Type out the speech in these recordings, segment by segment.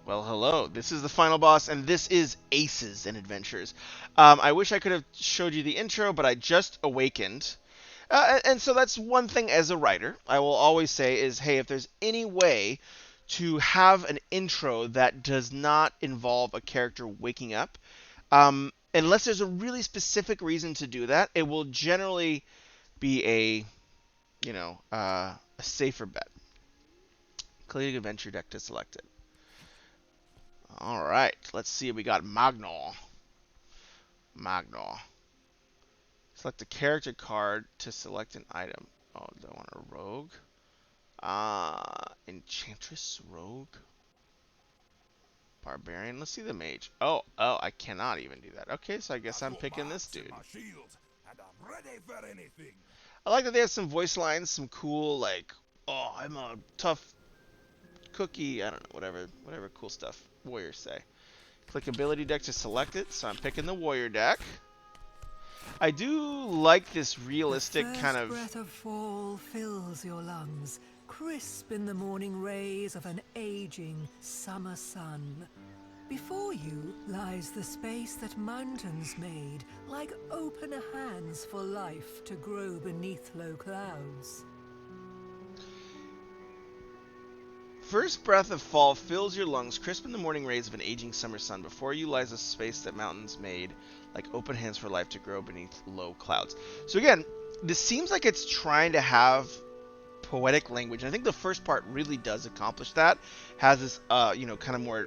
Well, hello. This is the final boss, and this is Aces and Adventures. I wish I could have showed you the intro, but I just awakened. And so that's one thing as a writer I will always say is, hey, if there's any way to have an intro that does not involve a character waking up, unless there's a really specific reason to do that, it will generally be a safer bet. Click adventure deck to select it. All right, let's see. We got Magno. Magno. Select a character card to select an item. Oh, do I want a rogue? Enchantress rogue? Barbarian. Let's see the mage. Oh, I cannot even do that. Okay, so I guess I've I'm got my picking this axe and dude. my shield, and I'm ready for anything. I like that they have some voice lines, some cool like, oh, I'm a tough cookie. I don't know, whatever cool stuff warriors say. Click ability deck to select it, so I'm picking the warrior deck. I do like this The realistic kind first of. breath of fall fills your lungs, crisp in the morning rays of an aging summer sun. Before you lies the space that mountains made, like open hands for life to grow beneath low clouds. First breath of fall fills your lungs, crisp in the morning rays of an aging summer sun. Before you lies a space that mountains made, like open hands for life to grow beneath low clouds. So again, this seems like it's trying to have poetic language. And I think the first part really does accomplish that. Has this, kind of more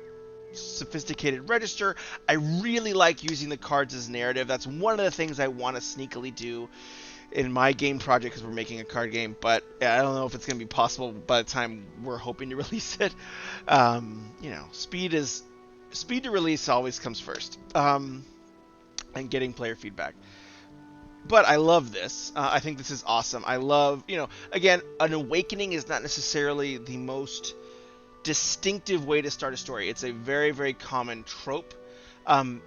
sophisticated register. I really like using the cards as narrative. That's one of the things I want to sneakily do in my game project because we're making a card game, but I don't know if it's going to be possible by the time we're hoping to release it. Speed to release always comes first, and getting player feedback. But I love this. I think this is awesome. I love, again, an awakening is not necessarily the most distinctive way to start a story. It's a very, very common trope. I'm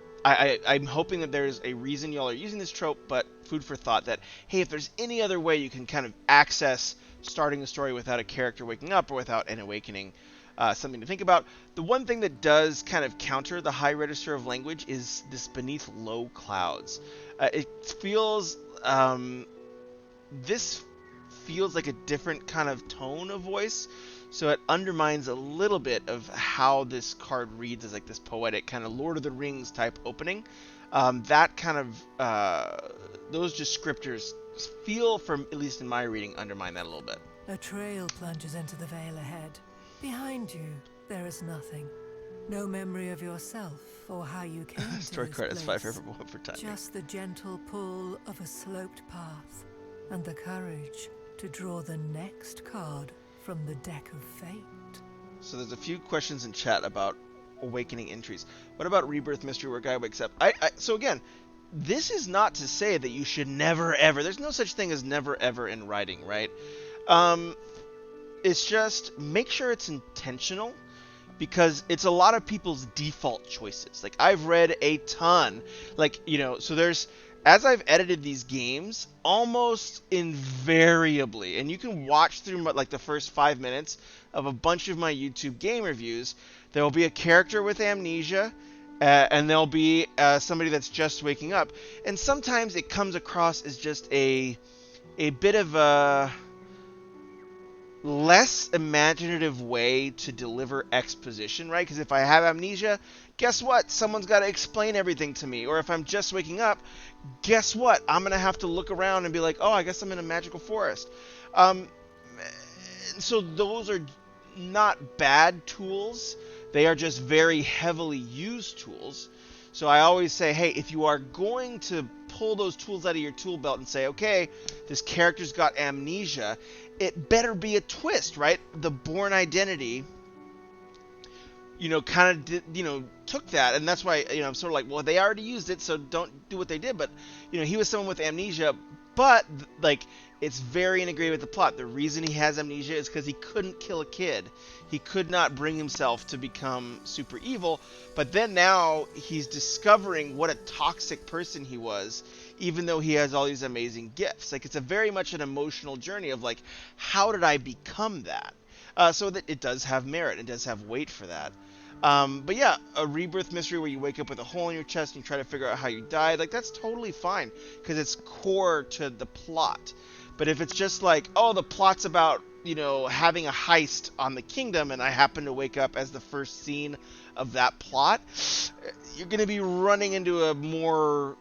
hoping that there's a reason y'all are using this trope, but food for thought that, hey, if there's any other way you can kind of access starting a story without a character waking up or without an awakening, something to think about. The one thing that does kind of counter the high register of language is this beneath low clouds. It feels, this feels like a different kind of tone of voice, so it undermines a little bit of how this card reads as like this poetic kind of Lord of the Rings type opening. That kind of those descriptors feel, from at least in my reading, undermine that a little bit. A trail plunges into the vale ahead. Behind you, there is nothing. No memory of yourself or how you came to Story this card is my place. favorite one for timing. Just the gentle pull of a sloped path and the courage to draw the next card from the deck of fate. So there's a few questions in chat about awakening entries. What about rebirth mystery where guy wakes up? So again, this is not to say that you should never ever. There's no such thing as never ever in writing, right? Um, it's just make sure it's intentional because it's a lot of people's default choices. Like I've read a ton, so there's as I've edited these games, almost invariably, and you can watch through like the first 5 minutes of a bunch of my YouTube game reviews, there will be a character with amnesia, and there'll be somebody that's just waking up, and sometimes it comes across as just a bit of a less imaginative way to deliver exposition, right? Because if I have amnesia, guess what? Someone's got to explain everything to me. Or if I'm just waking up, guess what? I'm going to have to look around and be like, oh, I guess I'm in a magical forest. Um, so those are not bad tools. They are just very heavily used tools. So I always say, hey, if you are going to pull those tools out of your tool belt and say, okay, this character's got amnesia, it better be a twist, right? The Bourne Identity, kind of, took that, and that's why, I'm sort of like, well, they already used it, so don't do what they did. But, he was someone with amnesia, but like, it's very integrated with the plot. The reason he has amnesia is because he couldn't kill a kid. He could not bring himself to become super evil, but then now he's discovering what a toxic person he was, even though he has all these amazing gifts. Like, it's a very much an emotional journey of like, how did I become that? So that it does have merit. It does have weight for that. But yeah, a rebirth mystery where you wake up with a hole in your chest and you try to figure out how you died, like that's totally fine because it's core to the plot. But if it's just like, oh, the plot's about, you know, having a heist on the kingdom and I happen to wake up as the first scene of that plot, you're going to be running into a more...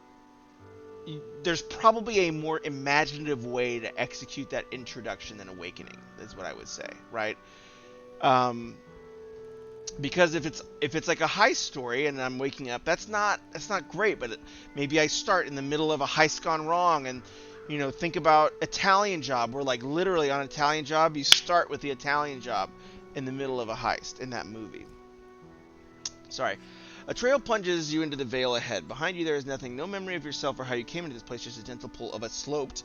There's probably a more imaginative way to execute that introduction than Awakening, is what I would say, right? Because if it's like a heist story and I'm waking up, that's not great. But maybe I start in the middle of a heist gone wrong, and you know, think about Italian Job, where like literally on Italian Job you start with the Italian Job in the middle of a heist in that movie. Sorry. A trail plunges you into the vale ahead. Behind you there is nothing, no memory of yourself or how you came into this place, just a gentle pull of a sloped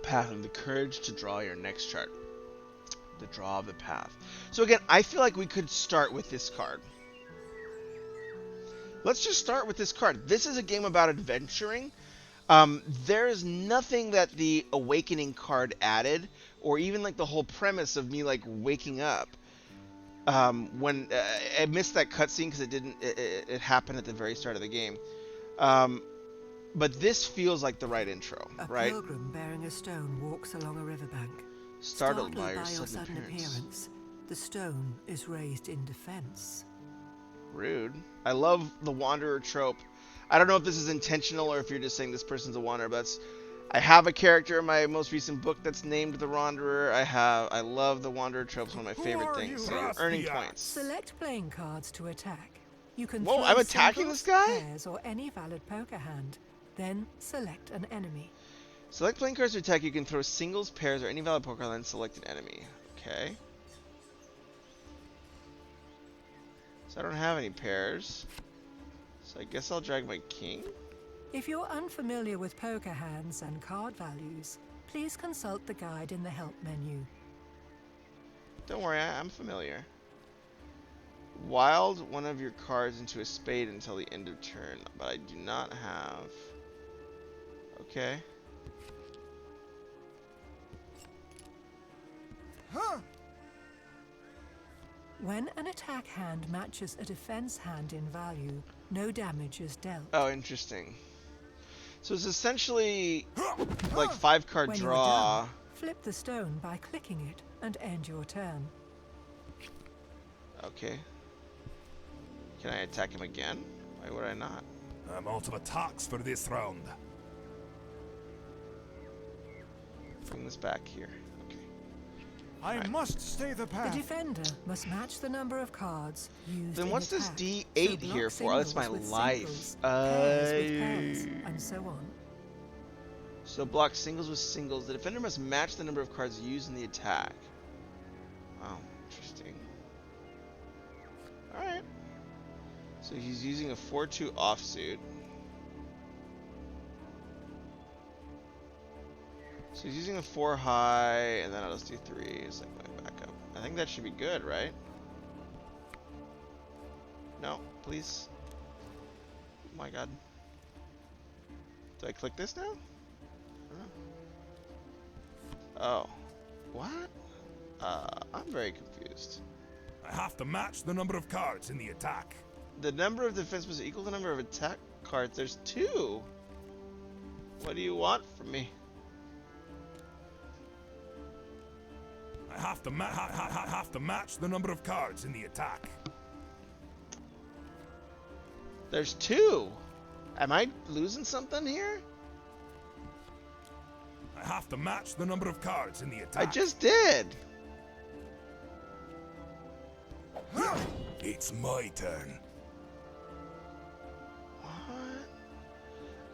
path and the courage to draw your next chart. The draw of the path. So again, I feel like we could start with this card. Let's just start with this card. This is a game about adventuring. There is nothing that the Awakening card added, or even like the whole premise of me like waking up. When I missed that cutscene because it happened at the very start of the game. But this feels like the right intro, right? A pilgrim bearing a stone walks along a riverbank. Startled by your sudden appearance. The stone is raised in defense. Rude. I love the wanderer trope. I don't know if this is intentional or if you're just saying this person's a wanderer, but I have a character in my most recent book that's named the Wanderer. I love the wanderer trope. It's one of my favorite things. So you're earning points. Select playing cards to attack. You can Whoa, I'm attacking this guy? Pairs or any valid poker hand. Then select an enemy. Select playing cards to attack. You can throw singles, pairs, or any valid poker hand, then select an enemy. Okay. So I don't have any pairs. So I guess I'll drag my king. If you're unfamiliar with poker hands and card values, please consult the guide in the help menu. Don't worry, I'm familiar. Wild one of your cards into a spade until the end of turn, but I do not have... Okay. When an attack hand matches a defense hand in value, no damage is dealt. Oh, interesting. So it's essentially like 5-card When draw. you're done, flip the stone by clicking it and end your turn. Okay. Can I attack him again? Why would I not? I'm out of attacks for this round. Bring this back here. Okay. I must stay the The path. defender must match the number of cards used. Then in what's this attack. D8 So here block for? Oh, that's my singles with life. singles, pairs with pairs, and so on. So block singles with singles. The defender must match the number of cards used in the attack. Oh, interesting. Alright. So he's using a 4-2 offsuit. So he's using a 4 high, and then I'll just do 3 as like my backup. I think that should be good, right? No, please. Oh my god. Do I click this now? Oh. What? I'm very confused. I have to match the number of cards in the attack. The number of defense must equal the number of attack cards. There's 2. What do you want from me? I have to match the number of cards in the attack. There's 2. Am I losing something here? I have to match the number of cards in the attack. I just did. It's my turn. What?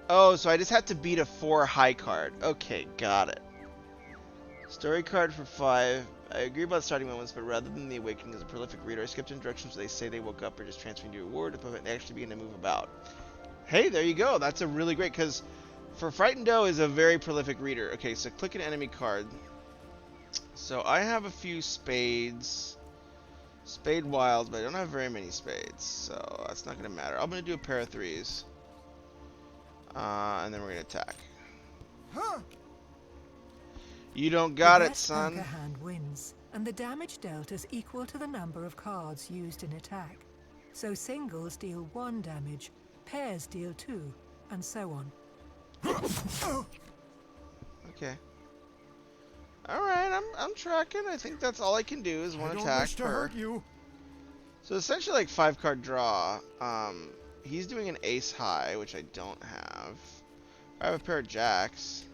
Oh, so I just have to beat a 4 high card. Okay, got it. Story card for 5. I agree about starting moments, but rather than the awakening as a prolific reader, I skipped instructions where they say they woke up or just transferring to a reward to prevent they actually begin to move about. Hey, there you go. That's a really great, because for Frightened Doe is a very prolific reader. Okay, so click an enemy card. So I have a few spades. Spade wilds, but I don't have very many spades, so that's not going to matter. I'm going to do a pair of 3s. And then we're going to attack. You don't got it, son. The best poker hand wins, and the damage dealt is equal to the number of cards used in attack. So singles deal 1 damage, pairs deal 2, and so on. Okay. Alright, I'm tracking. I think that's all I can do is one attack wish to per. hurt you. So essentially like 5-card draw. He's doing an ace high, which I don't have. I have a pair of jacks.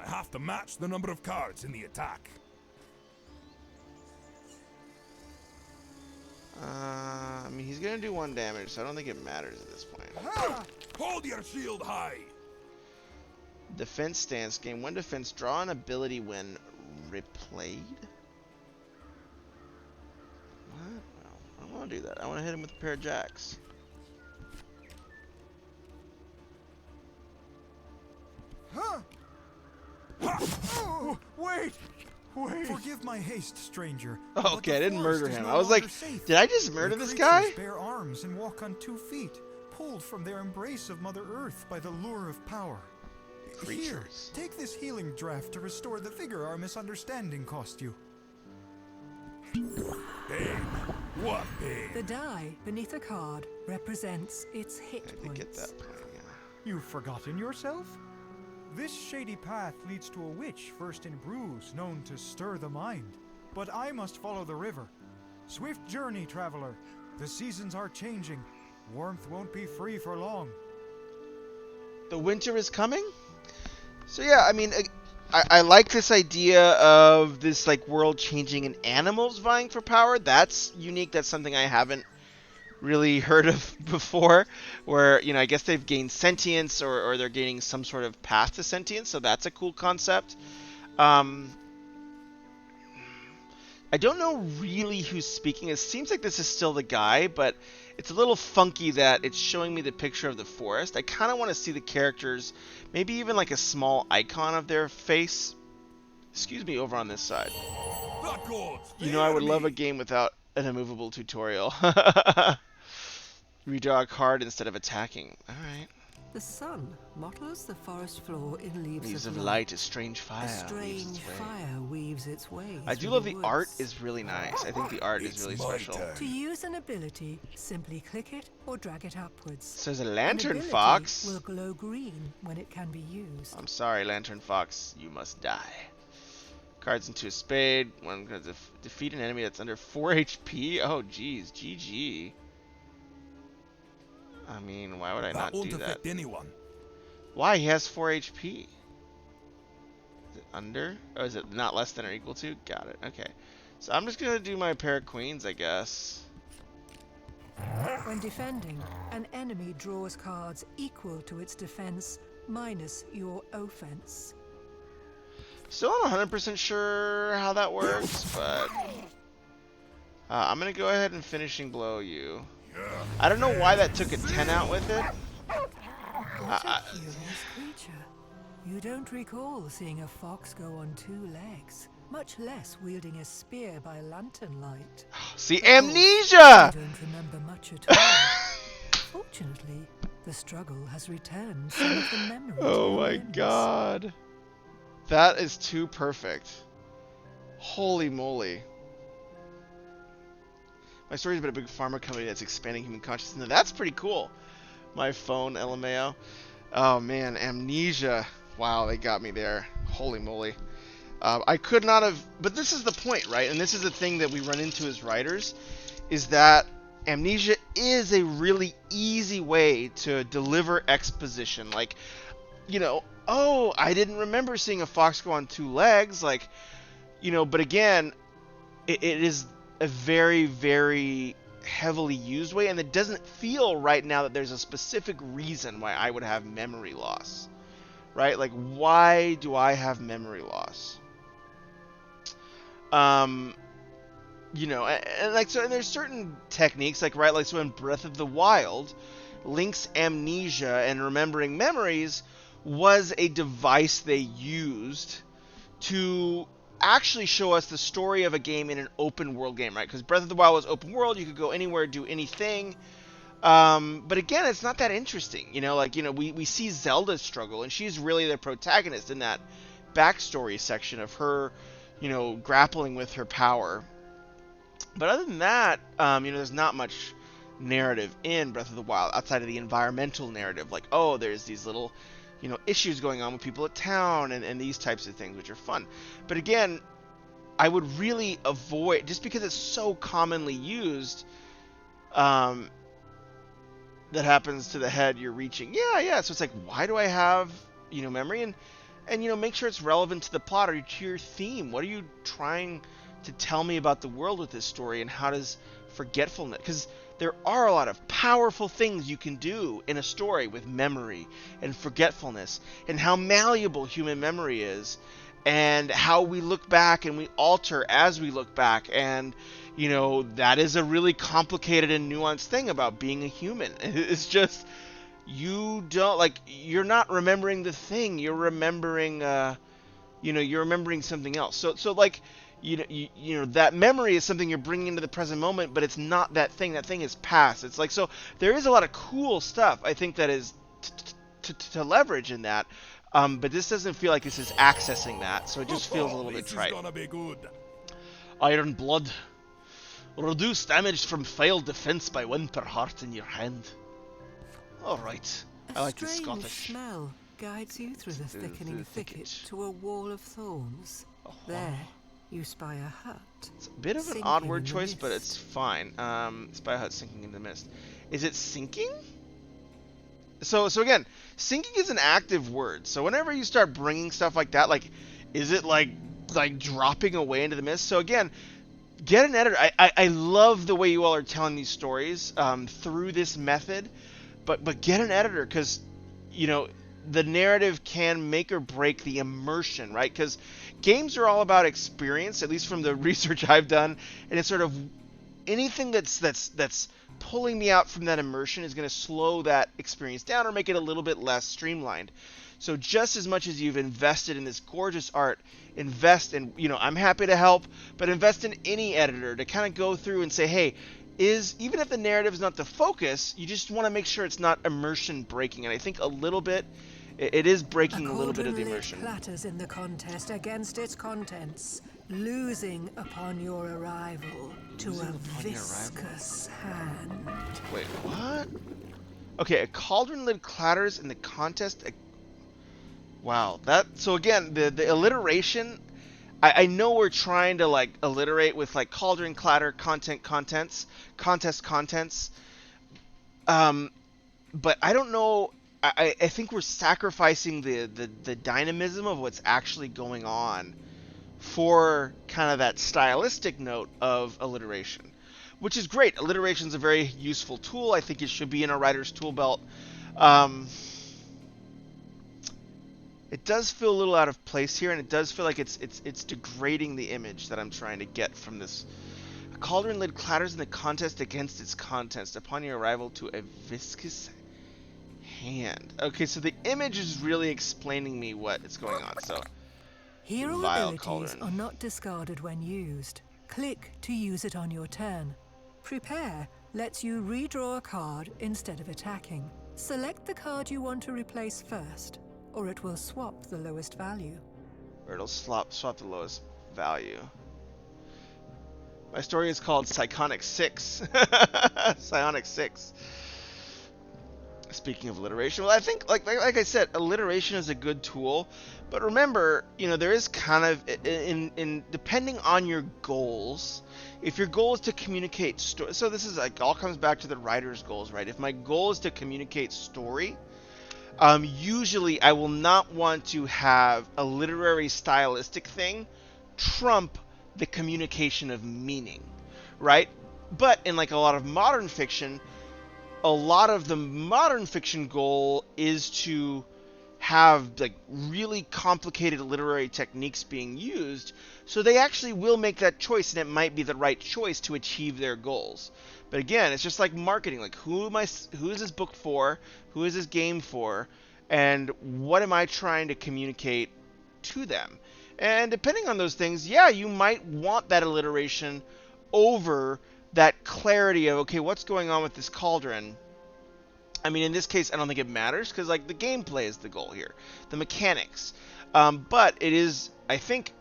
I have to match the number of cards in the attack. I mean, he's gonna do 1 damage, so I don't think it matters at this point. Hold your shield high. Defense stance. Gain 1 defense. Draw an ability when replayed. What? No, I don't want to do that. I want to hit him with a pair of jacks. Wait! Forgive my haste, stranger. Oh, okay, I didn't murder him. I was like, did I just murder this guy? Bear arms and walk on 2 feet, pulled from their embrace of Mother Earth by the lure of power. Creatures. Here, take this healing draft to restore the vigor our misunderstanding cost you. Pain. What pain? The die beneath a card represents its hit I did points. get that point, yeah. You've forgotten yourself? This shady path leads to a witch first in brews known to stir the mind. But I must follow the river. Swift journey, traveler. The seasons are changing. Warmth won't be free for long. The winter is coming? So yeah, I mean, I like this idea of this like world changing and animals vying for power. That's unique. That's something I haven't really heard of before, where, you know, I guess they've gained sentience or they're gaining some sort of path to sentience, so that's a cool concept. I don't know really who's speaking. It seems like this is still the guy, but it's a little funky that it's showing me the picture of the forest. I kind of want to see the characters, maybe even like a small icon of their face. Excuse me, over on this side. You know, I would love a game without an immovable tutorial. Redraw a card instead of attacking. Alright. The sun mottles the forest floor in Leaves of light, a strange fire. A strange fire weaves its way. I do love the art is really nice. I think the art is really special. To use an ability, simply click it or drag it upwards. So there's a An lantern ability fox. will glow green when it can be used. I'm sorry, lantern fox, you must die. Cards into a spade. One can defeat an enemy that's under 4 HP. Oh, geez, GG. I mean, why would I not won't do that? affect anyone. Why? He has 4 HP. Is it under? Or is it not less than or equal to? Got it. Okay. So I'm just going to do my pair of queens, I guess. When defending, an enemy draws cards equal to its defense minus your offense. Still not 100% sure how that works, but I'm going to go ahead and finishing blow you. I don't know why that took a 10 out with it. What a curious creature. You don't recall seeing a fox go on 2 legs, much less wielding a spear by lantern light. See, Of course, amnesia! you don't remember much at all. Fortunately, the struggle has returned some of the memory. Oh my god. That is too perfect. Holy moly. My story is about a big pharma company that's expanding human consciousness. That's pretty cool. My phone, LMAO. Oh man, amnesia. Wow, they got me there. Holy moly. I could not have... But this is the point, right? And this is the thing that we run into as writers, is that amnesia is a really easy way to deliver exposition. Like, you know, oh, I didn't remember seeing a fox go on 2 legs. Like, you know, but again, it is a very, very heavily used way, and it doesn't feel right now that there's a specific reason why I would have memory loss, right? Like, why do I have memory loss? You know, and like, so, and there's certain techniques, like, right, like, so in Breath of the Wild, Link's amnesia and remembering memories was a device they used to actually show us the story of a game in an open world game, right? Because Breath of the Wild was open world, you could go anywhere, do anything. But again, it's not that interesting, you know, like, you know, we see Zelda's struggle, and she's really the protagonist in that backstory section of her, grappling with her power. But other than that, there's not much narrative in Breath of the Wild outside of the environmental narrative. Like, oh, there's these little, issues going on with people at town and these types of things, which are fun. But again, I would really avoid, just because it's so commonly used, that happens to the head you're reaching. Yeah. So it's like, why do I have, memory? And make sure it's relevant to the plot or to your theme. What are you trying to tell me about the world with this story, and how does forgetfulness, because there are a lot of powerful things you can do in a story with memory and forgetfulness, and how malleable human memory is, and how we look back and we alter as we look back, and that is a really complicated and nuanced thing about being a human. It's just, you're not remembering the thing, you're remembering you're remembering something else. So like, that memory is something you're bringing into the present moment, but it's not that thing. That thing is past. It's like, so there is a lot of cool stuff, I think, that is to leverage in that. But this doesn't feel like this is accessing that, so it just feels a little bit trite. This is gonna be good. Iron Blood. Reduce damage from failed defense by 1 per heart in your hand. Alright. I like the A strange Scottish. smell guides you through the thickening thicket to a wall of thorns. There, you spy a hut. It's a bit of an sinking odd in word the choice, but mist. it's fine. Spy a hut sinking in the mist. Is it sinking? So again, sinking is an active word. So whenever you start bringing stuff like that, like, is it like dropping away into the mist? So again, get an editor. I love the way you all are telling these stories through this method, but get an editor, because the narrative can make or break the immersion, right? Because games are all about experience, at least from the research I've done, and it's sort of anything that's pulling me out from that immersion is going to slow that experience down or make it a little bit less streamlined. So just as much as you've invested in this gorgeous art, invest in, I'm happy to help, but invest in any editor to kind of go through and say, hey, even if the narrative is not the focus, you just want to make sure it's not immersion breaking. And I think a little bit, it is breaking a little bit of the immersion. Clatters in the contest against its contents, losing upon your arrival to a viscous hand. Wait, what? Okay, a cauldron lid clatters in the contest. Wow, so again, the alliteration, I know we're trying to like alliterate with like cauldron, clatter, contents, contents. But I don't know. I think we're sacrificing the dynamism of what's actually going on for kind of that stylistic note of alliteration, which is great. Alliteration is a very useful tool. I think it should be in a writer's tool belt. It does feel a little out of place here, and it does feel like it's degrading the image that I'm trying to get from this. A cauldron lid clatters in the contest against its contents upon your arrival to a viscous hand. Okay, so the image is really explaining me what is going on. So, Hero vile abilities cauldron. are not discarded when used. Click to use it on your turn. Prepare lets you redraw a card instead of attacking. Select the card you want to replace first, or it will swap the lowest value. Or it'll swap the lowest value. My story is called Psionic 6. Psionic 6. Speaking of alliteration, well, I think, like I said, alliteration is a good tool. But remember, there is kind of, in depending on your goals, if your goal is to communicate story, so this is like, all comes back to the writer's goals, right? If my goal is to communicate story, usually I will not want to have a literary stylistic thing trump the communication of meaning, right? But in like a lot of modern fiction, a lot of the modern fiction goal is to have like really complicated literary techniques being used, so they actually will make that choice, and it might be the right choice to achieve their goals. But again, it's just like marketing. Like, who is this book for? Who is this game for? And what am I trying to communicate to them? And depending on those things, yeah, you might want that alliteration over that clarity of, okay, what's going on with this cauldron? I mean, in this case, I don't think it matters, because like the gameplay is the goal here, the mechanics. But it is, I think,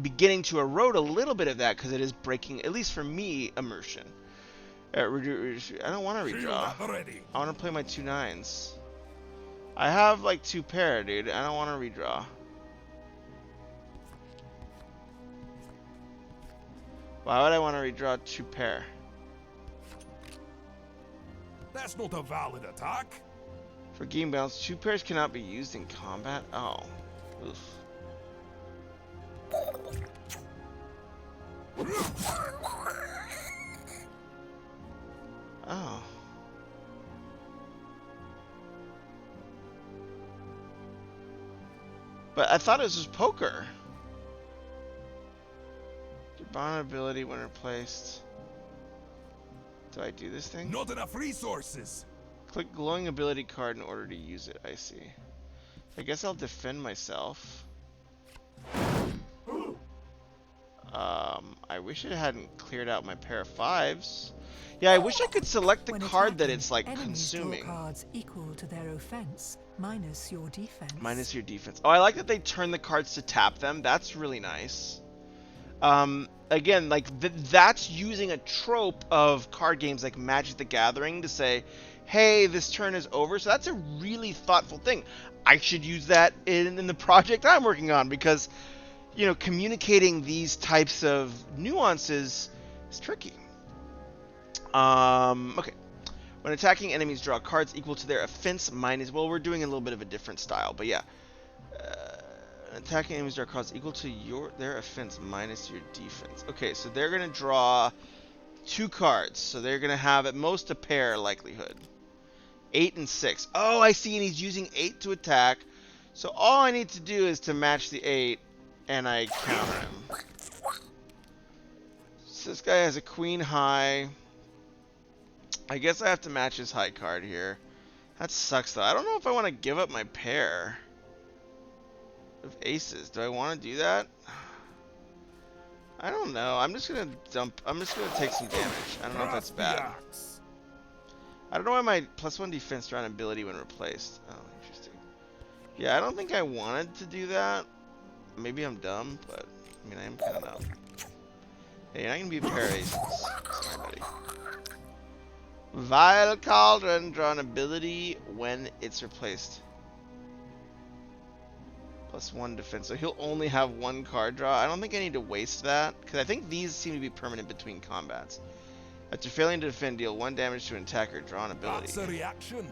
beginning to erode a little bit of that because it is breaking, at least for me, immersion. I don't want to redraw. I want to play my 2 9s. I have like 2 pair, dude. I don't want to redraw. Why would I want to redraw 2 pair? That's not a valid attack. For game balance, 2 pairs cannot be used in combat. Oh. Oof. Oh. But I thought it was just poker. Your bond ability when replaced. Do I do this thing? Not enough resources. Click glowing ability card in order to use it. I see. I guess I'll defend myself. I wish it hadn't cleared out my pair of 5s. Yeah, I wish I could select the card that it's like consuming. Cards equal to their offense minus your defense. Minus your defense. Oh, I like that they turn the cards to tap them. That's really nice. Again, like that's using a trope of card games like Magic the Gathering to say, hey, this turn is over. So that's a really thoughtful thing. I should use that in the project I'm working on because, you know, communicating these types of nuances is tricky. Okay. When attacking enemies, draw cards equal to their offense minus... Well, we're doing a little bit of a different style, but yeah. Attacking enemies, draw cards equal to their offense minus your defense. Okay, so they're going to draw 2 cards. So they're going to have at most a pair likelihood. 8 and 6. Oh, I see, and he's using 8 to attack. So all I need to do is to match the 8, and I counter him. So this guy has a queen high. I guess I have to match his high card here. That sucks, though. I don't know if I want to give up my pair of aces. Do I want to do that? I don't know. I'm just going to dump. I'm just going to take some damage. I don't know if that's bad. I don't know why my +1 defense drawn ability when replaced. Oh, interesting. Yeah, I don't think I wanted to do that. Maybe I'm dumb, but I mean, I am kind of dumb. Hey, you're not going to be a pair of aces. Sorry, buddy. Vile Cauldron, draw an ability when it's replaced. +1 defense. So he'll only have 1 card draw. I don't think I need to waste that, because I think these seem to be permanent between combats. After failing to defend, deal 1 damage to an attacker, draw an ability. That's a reaction.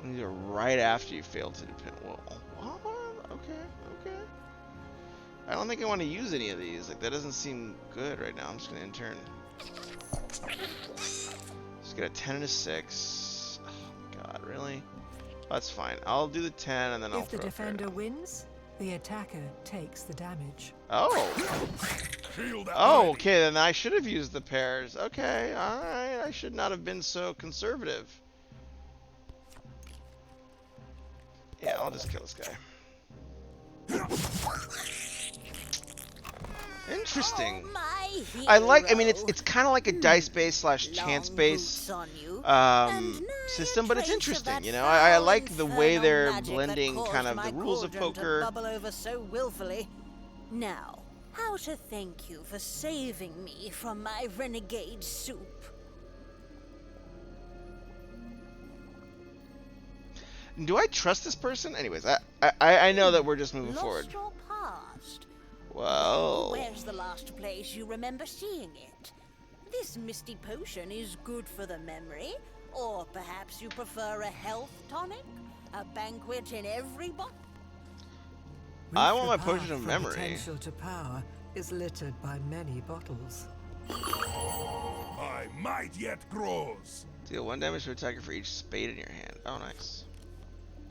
These are right after you fail to defend. Well, what? Okay. I don't think I want to use any of these. Like, that doesn't seem good right now. I'm just going to intern. Just get a 10 and a 6. Oh my god, really? That's fine. I'll do the 10 and then I'll If the defender wins, the attacker takes the damage. Oh. Oh, okay, then I should have used the pairs. Okay, alright. I should not have been so conservative. Yeah, I'll just kill this guy. Interesting. I mean, it's kind of like a dice-based / chance-based system, but it's interesting, you know. I like the way they're blending kind of the rules of poker. Now, how to thank you for saving me from my renegade soup? Do I trust this person? Anyways, I know that we're just moving forward. Your past. Well, Where's the last place you remember seeing it? This misty potion is good for the memory, or perhaps you prefer a health tonic? A banquet in every bottle? I want my potion of memory. Potential to power is littered by many bottles. My might yet grows. Deal 1 damage to attacker for each spade in your hand. Oh, nice.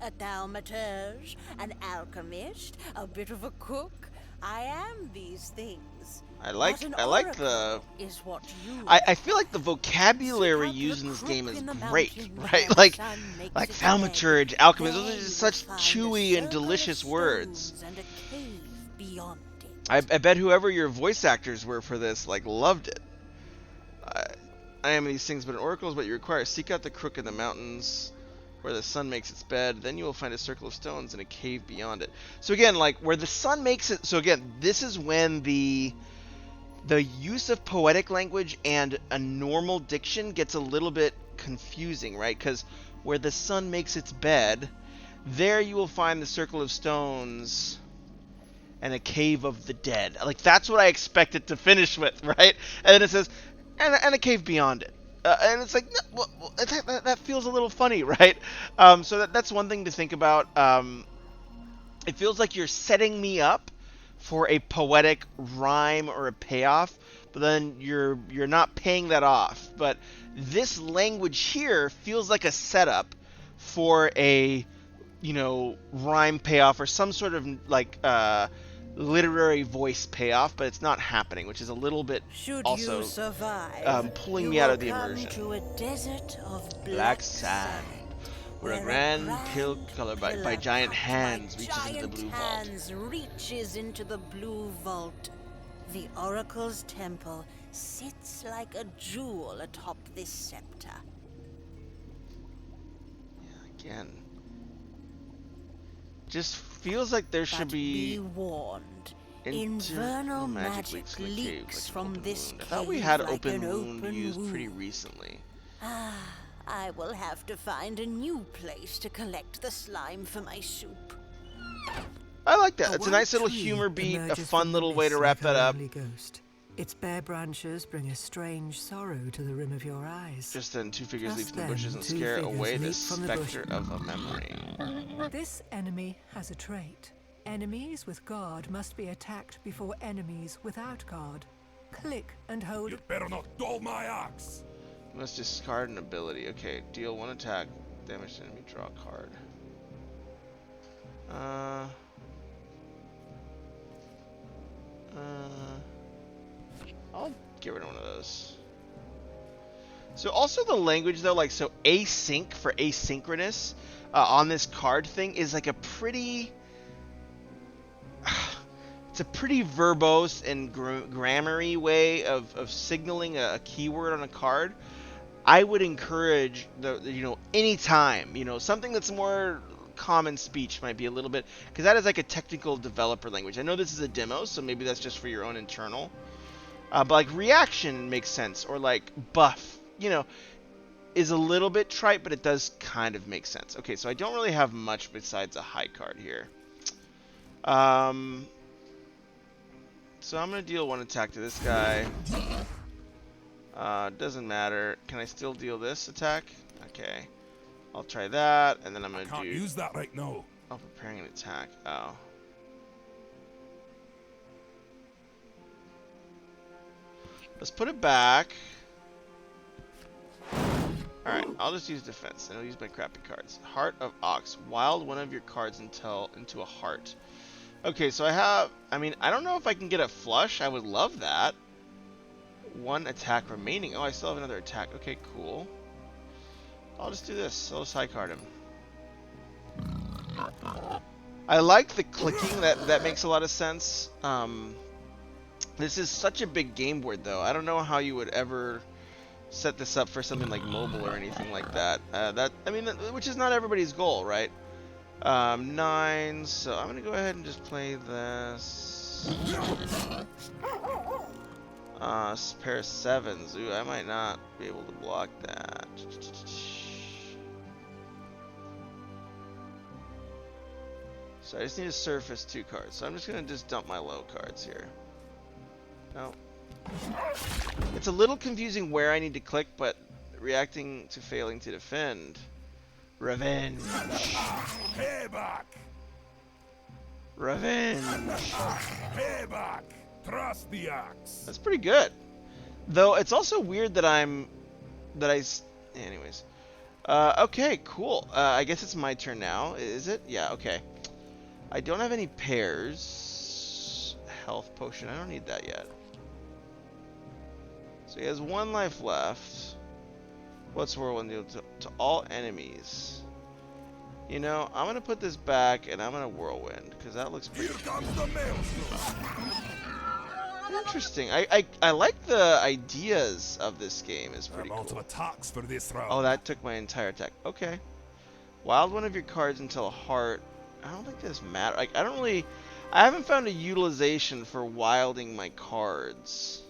A thaumaturge, an alchemist, a bit of a cook. I am these things. I like the. Is what you I feel like the vocabulary used in this game is great, right? Like thaumaturge, alchemist. Those are just such chewy and delicious words. And a cave beyond it. I bet whoever your voice actors were for this like loved it. I am these things, but an oracle is what you require. Seek out the crook in the mountains. where the sun makes its bed. Then you will find a circle of stones and a cave beyond it. So again, like where the sun makes it. So again, this is when the use of poetic language and a normal diction gets a little bit confusing, right? Because where the sun makes its bed, there you will find the circle of stones and a cave of the dead. Like, that's what I expect it to finish with, right? And then it says, and a cave beyond it. And it's like, no, well, that feels a little funny, right? So that's one thing to think about. It feels like you're setting me up for a poetic rhyme or a payoff, but then you're not paying that off. But this language here feels like a setup for a, rhyme payoff or some sort of like literary voice payoff, but it's not happening, which is a little bit Should also you survive, pulling you me out will of the come immersion. to a desert of Black sand, where a grand pill color by giant hands reaches into the blue vault. Reaches into the blue vault. The Oracle's temple sits like a jewel atop this scepter. Again, just feels like there should be warned. Infernal magic leaks from this cave. I thought we had like open an wound open used wound. pretty recently. I will have to find a new place to collect the slime for my soup. I like that. It's a white nice little tree humor beat, a emerges fun from the little way to mist wrap like that a up. lonely ghost. Its bare branches bring a strange sorrow to the rim of your eyes. Just then, two figures leap Just from the then, bushes and two scare figures away the leap from the specter of a memory. This enemy has a trait. Enemies with guard must be attacked before enemies without guard. Click and hold. You better not dull my axe. You must discard an ability. Okay, deal one attack, damage to enemy, draw a card. I'll get rid of one of those. So also the language though, like, so async for asynchronous on this card thing is like a pretty, it's a pretty verbose and grammary way of signaling a keyword on a card. I would encourage anytime, something that's more common speech might be a little bit, because that is like a technical developer language. I know this is a demo, so maybe that's just for your own internal. But like reaction makes sense, or like buff, is a little bit trite, but it does kind of make sense. Okay, so I don't really have much besides a high card here. So I'm going to deal one attack to this guy. Doesn't matter. Can I still deal this attack? Okay. I'll try that, and then I'm going to Can't use that right now. Oh, preparing an attack. Oh. Let's put it back. Alright, I'll just use defense, and I'll use my crappy cards. Heart of Ox. Wild one of your cards into a heart. Okay, so I don't know if I can get a flush. I would love that. One attack remaining. Oh, I still have another attack. Okay, cool. I'll just do this. I'll just high card him. I like the clicking. That makes a lot of sense. This is such a big game board, though. I don't know how you would ever set this up for something like mobile or anything like that. Which is not everybody's goal, right? 9. So I'm gonna go ahead and just play this. Pair of 7s. Ooh, I might not be able to block that. So I just need to surface 2 cards. So I'm just gonna dump my low cards here. No. It's a little confusing where I need to click, but reacting to failing to defend. Revenge. Payback. Revenge. Payback. Trust the axe. That's pretty good. Though it's also weird that anyways. Okay, cool. I guess it's my turn now. Is it? Yeah, okay. I don't have any pairs. Health potion. I don't need that yet. So he has 1 life left. What's whirlwind do to all enemies? I'm gonna put this back and I'm gonna whirlwind because that looks pretty. Here comes the maelstrom. Interesting. I like the ideas of this game. Is pretty Amount cool. of attacks for this round. Oh, that took my entire attack. Okay. Wild one of your cards until a heart. I don't think this matters. Like, I haven't found a utilization for wilding my cards.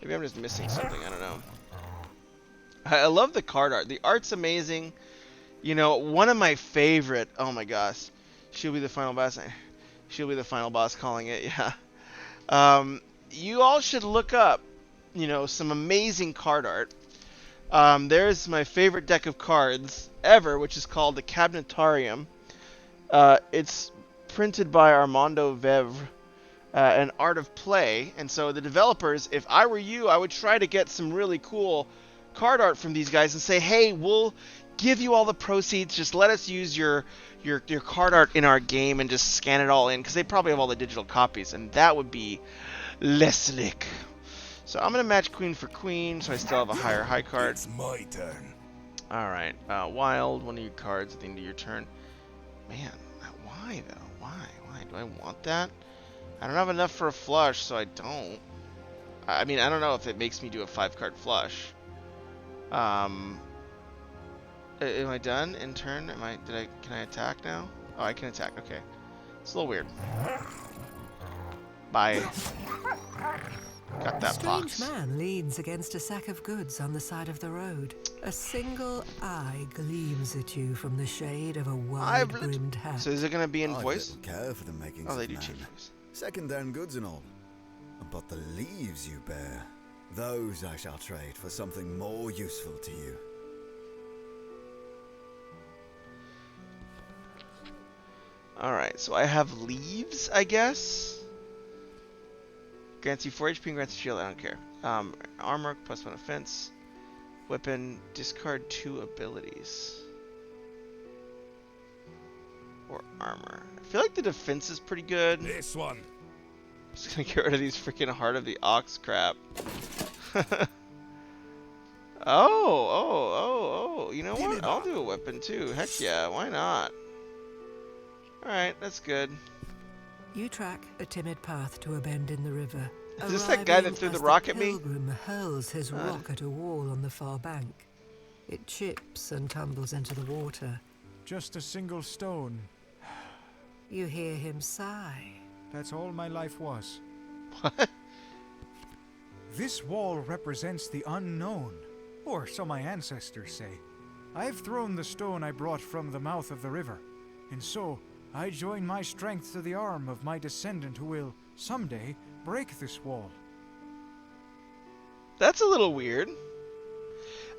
Maybe I'm just missing something. I don't know. I love the card art. The art's amazing. You know, one of my favorite. Oh my gosh, she'll be the final boss. She'll be the final boss. Calling it. Yeah. You all should look up. You know, some amazing card art. There's my favorite deck of cards ever, which is called the Cabinetarium. It's printed by Armando Vevre, an Art of Play. And so the developers, if I were you, I would try to get some really cool card art from these guys and say, hey, we'll give you all the proceeds. Just let us use your card art in our game and just scan it all in, because they probably have all the digital copies, and that would be Leslick. So I'm going to match queen for queen, so I still have a higher high card. It's my turn. Alright, wild, one of your cards at the end of your turn. Man, why though? Why? Do I want that? I don't have enough for a flush, so I don't. I mean, I don't know if it makes me do a 5-card flush. Am I done in turn? Can I attack now? Oh, I can attack, okay. It's a little weird. Bye. Got that Strange box. man leans against a sack of goods on the side of the road. A single eye gleams at you from the shade of a wide-brimmed hat. So is it going to be in I voice? don't care for the makings Oh, they of do man. change voice. Second-hand goods and all. But the leaves you bear, those I shall trade for something more useful to you. Alright, so I have leaves, I guess. Grants you 4 HP and grants you shield, I don't care. Armor, +1 offense. Weapon, discard 2 abilities. Or armor. I feel like the defense is pretty good. This one. Just gonna get rid of these freaking Heart of the Ox crap. Oh, you know what? I'll do a weapon too. Heck yeah, why not? Alright, that's good. You track a timid path to a bend in the river. Is this that guy that arriving threw the as rock at me? Pilgrim hurls his rock at a wall on the far bank. It chips and tumbles into the water. Just a single stone. You hear him sigh. That's all my life was. What? This wall represents the unknown, or so my ancestors say. I've thrown the stone I brought from the mouth of the river, and so I join my strength to the arm of my descendant who will, someday, break this wall. That's a little weird.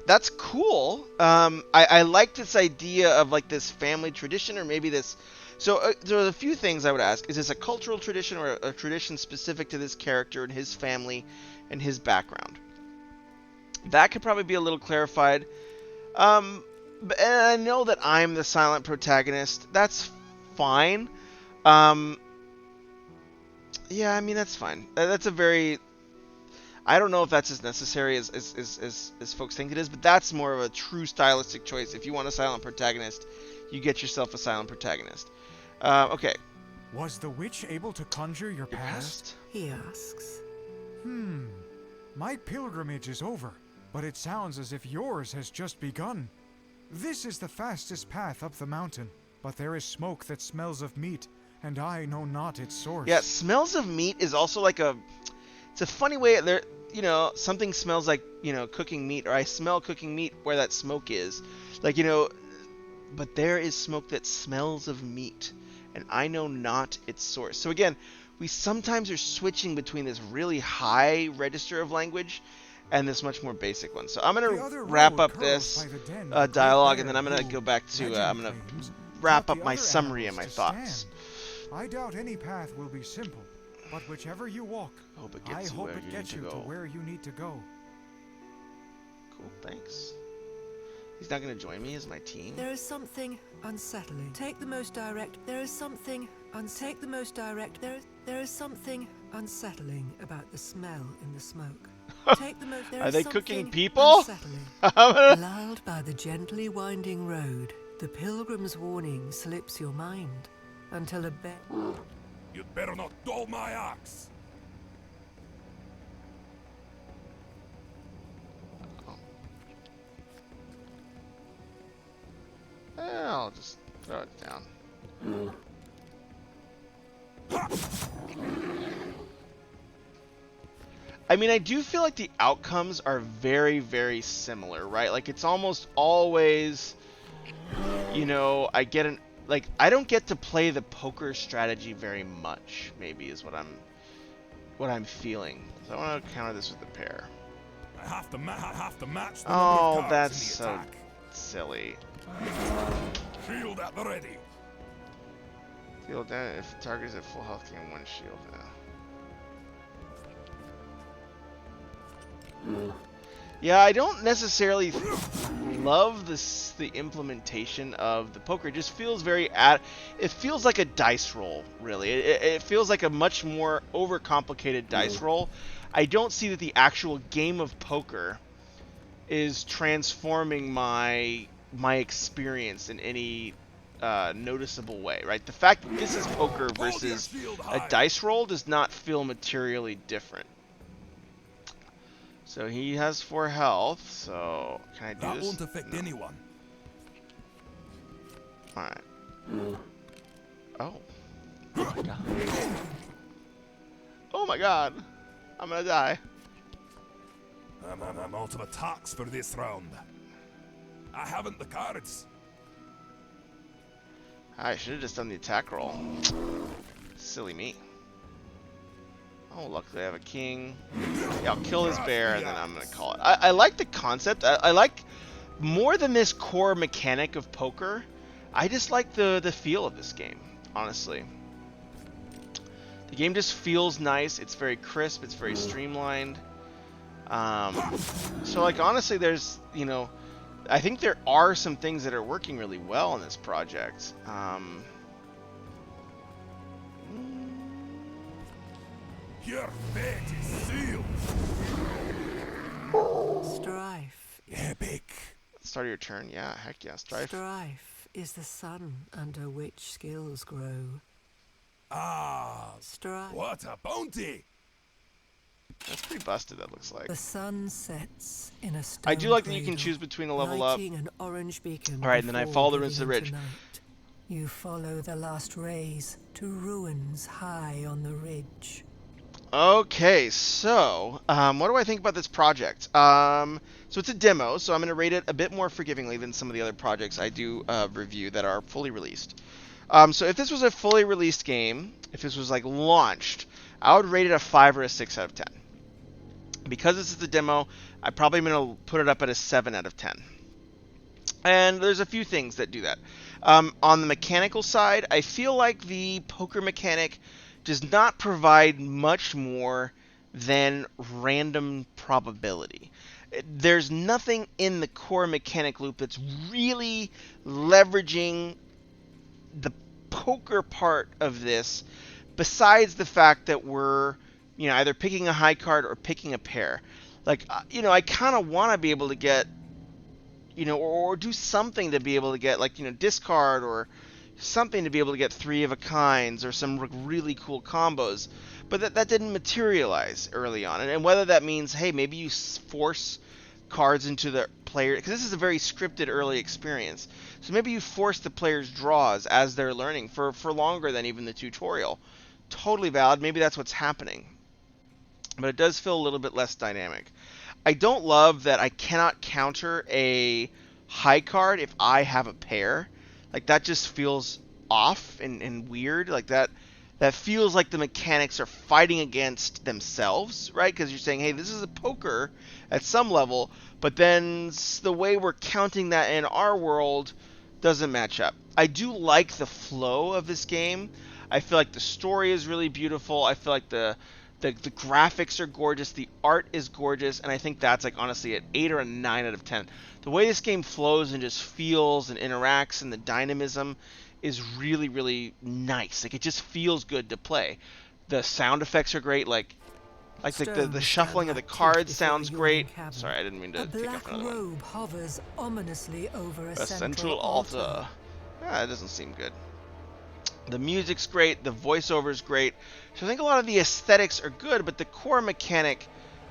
That's cool. I like this idea of like this family tradition, or maybe this. So there are a few things I would ask. Is this a cultural tradition or a tradition specific to this character and his family and his background? That could probably be a little clarified. And I know that I'm the silent protagonist. That's fine. Yeah, I mean, that's fine. That's a very... I don't know if that's as necessary as folks think it is, but that's more of a true stylistic choice. If you want a silent protagonist, you get yourself a silent protagonist. Okay. Was the witch able to conjure your past? He asks. My pilgrimage is over, but it sounds as if yours has just begun. This is the fastest path up the mountain, but there is smoke that smells of meat, and I know not its source. Yeah, smells of meat is also like a... It's a funny way there, you know, something smells like, you know, cooking meat, or I smell cooking meat where that smoke is. Like, you know, but there is smoke that smells of meat, and I know not its source. So again, we sometimes are switching between this really high register of language and this much more basic one. So I'm going to wrap up this dialogue, and then I'm going to go back to, I'm going to wrap up my summary and my thoughts. I doubt any path will be simple, but whichever you walk, I hope it gets you to where you need to go. Cool, thanks. He's not going to join me as my team. There is something unsettling. Take the most direct. There is something take the most direct. There is something unsettling about the smell in the smoke. Take the most. Are they cooking people? Lulled by the gently winding road, the pilgrim's warning slips your mind until a bed. You'd better not dull my axe. just throw it down. I mean, I do feel like the outcomes are very, very similar, right? Like, it's almost always, you know, I don't get to play the poker strategy very much, maybe, is what I'm feeling. So I want to counter this with a pair. I have to match the number of cards that's in the so attack. silly. Shield at the ready. Deal damage if the target is at full health, gain 1 shield. Yeah, I don't necessarily love the implementation of the poker. It just feels it feels like a dice roll, really. It feels like a much more overcomplicated dice roll. I don't see that the actual game of poker is transforming my experience in any noticeable way, right? The fact that this is poker versus a dice roll does not feel materially different. So he has 4 health, so can I do That this? won't affect anyone. Alright. Oh. Oh my god. Oh my god. I'm gonna die. I'm out of attacks for this round. I haven't the cards. I should have just done the attack roll. Silly me. Oh, luckily I have a king. Yeah, I'll kill his bear and then I'm gonna call it. I like the concept. I like more than this core mechanic of poker. I just like the feel of this game, honestly. The game just feels nice. It's very crisp. It's very streamlined. So like honestly, there's I think there are some things that are working really well in this project. Your fate is sealed. Strife. Epic. Start of your turn, yeah, heck yeah, strife. Strife is the sun under which skills grow. Ah, Strife. what a bounty! That's pretty busted, that looks like. The sun sets in a stone I do like that you can cradle, choose between a level up. lighting an orange beacon. Alright, and then I before follow the runes giving to the into ridge. night. You follow the last rays to ruins high on the ridge. Okay, so what do I think about this project? So it's a demo, so I'm going to rate it a bit more forgivingly than some of the other projects I do review that are fully released. So if this was a fully released game, if this was like launched, I would rate it a 5 or a 6 out of 10. Because this is a demo, I probably am going to put it up at a 7 out of 10. And there's a few things that do that. On the mechanical side, I feel like the poker mechanic does not provide much more than random probability. There's nothing in the core mechanic loop that's really leveraging the poker part of this, besides the fact that we're either picking a high card or picking a pair. Like, I kind of want to be able to get, or do something to be able to get, like, discard or something to be able to get 3 of a kinds or some really cool combos, but that didn't materialize early on. And whether that means, hey, maybe you force cards into the player, because this is a very scripted early experience, so maybe you force the player's draws as they're learning for longer than even the tutorial. Totally valid. Maybe that's what's happening, but it does feel a little bit less dynamic. I don't love that I cannot counter a high card if I have a pair. Like, that just feels off and weird. Like, that feels like the mechanics are fighting against themselves, right? Because you're saying, hey, this is a poker at some level, but then the way we're counting that in our world doesn't match up. I do like the flow of this game. I feel like the story is really beautiful. I feel like the graphics are gorgeous, the art is gorgeous, and I think that's like honestly an 8 or a 9 out of 10. The way this game flows and just feels and interacts and the dynamism is really, really nice. Like, it just feels good to play. The sound effects are great, like the shuffling of the cards sounds great. Sorry, I didn't mean to take up another one. A black robe hovers ominously over a central altar. That doesn't seem good. The music's great, the voiceover's great. So I think a lot of the aesthetics are good, but the core mechanic,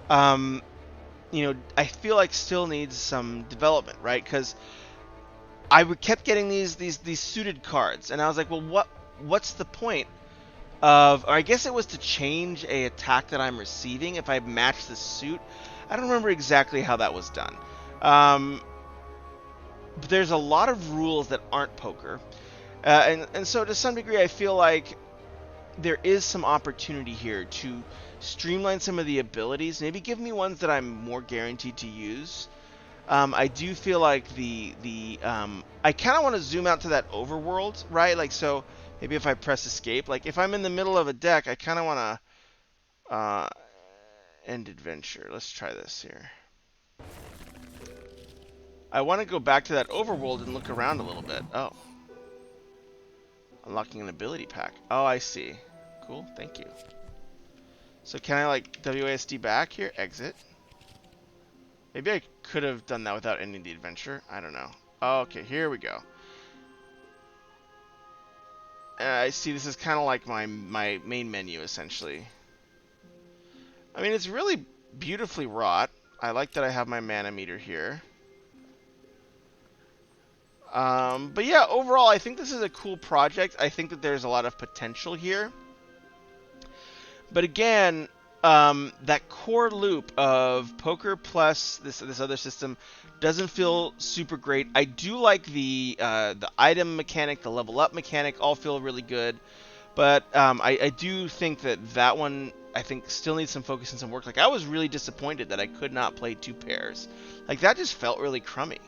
I feel like still needs some development, right? Because kept getting these suited cards, and I was like, well, what's the point of? Or I guess it was to change a attack that I'm receiving if I match the suit. I don't remember exactly how that was done. But there's a lot of rules that aren't poker, and so to some degree, I feel like there is some opportunity here to streamline some of the abilities. Maybe give me ones that I'm more guaranteed to use. I do feel like I kind of want to zoom out to that overworld, right? Like, so maybe if I press escape, like if I'm in the middle of a deck, I kind of want to end adventure. Let's try this here. I want to go back to that overworld and look around a little bit. Oh. Unlocking an ability pack. Oh, I see. Cool, thank you. So can I like WASD back here? Exit. Maybe I could have done that without ending the adventure. I don't know. Okay, here we go. I see this is kind of like my main menu, essentially. I mean, it's really beautifully wrought. I like that I have my mana meter here. But yeah, overall, I think this is a cool project. I think that there's a lot of potential here. But again, that core loop of poker plus this other system doesn't feel super great. I do like the item mechanic, the level up mechanic, all feel really good. But I do think that one, I think, still needs some focus and some work. Like, I was really disappointed that I could not play 2 pairs. Like, that just felt really crummy.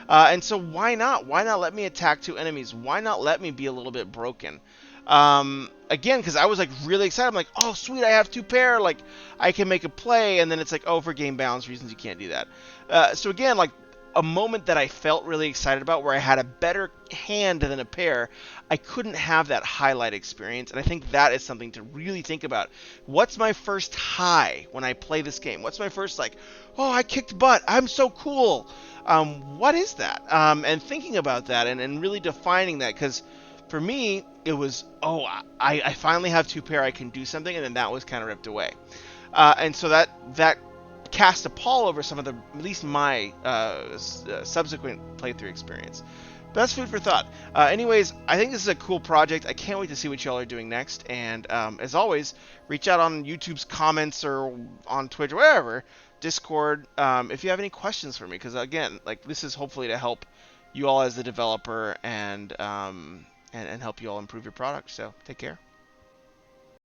And so why not? Why not let me attack 2 enemies? Why not let me be a little bit broken? Again, because I was like really excited. I'm like, oh sweet, I have 2 pair. Like, I can make a play. And then it's like, oh, for game balance reasons, you can't do that. So again, like, a moment that I felt really excited about where I had a better hand than a pair, I couldn't have that highlight experience. And I think that is something to really think about. What's my first high when I play this game? What's my first, like, oh, I kicked butt, I'm so cool? What is that? And thinking about that and really defining that, because for me, it was, oh, I finally have 2 pair, I can do something, and then that was kind of ripped away. And so that cast a pall over some of the, at least my subsequent playthrough experience. But that's food for thought. Anyways, I think this is a cool project. I can't wait to see what y'all are doing next. And as always, reach out on YouTube's comments or on Twitch or wherever, Discord, if you have any questions for me. Because again, like, this is hopefully to help you all as the developer and help you all improve your product. So take care.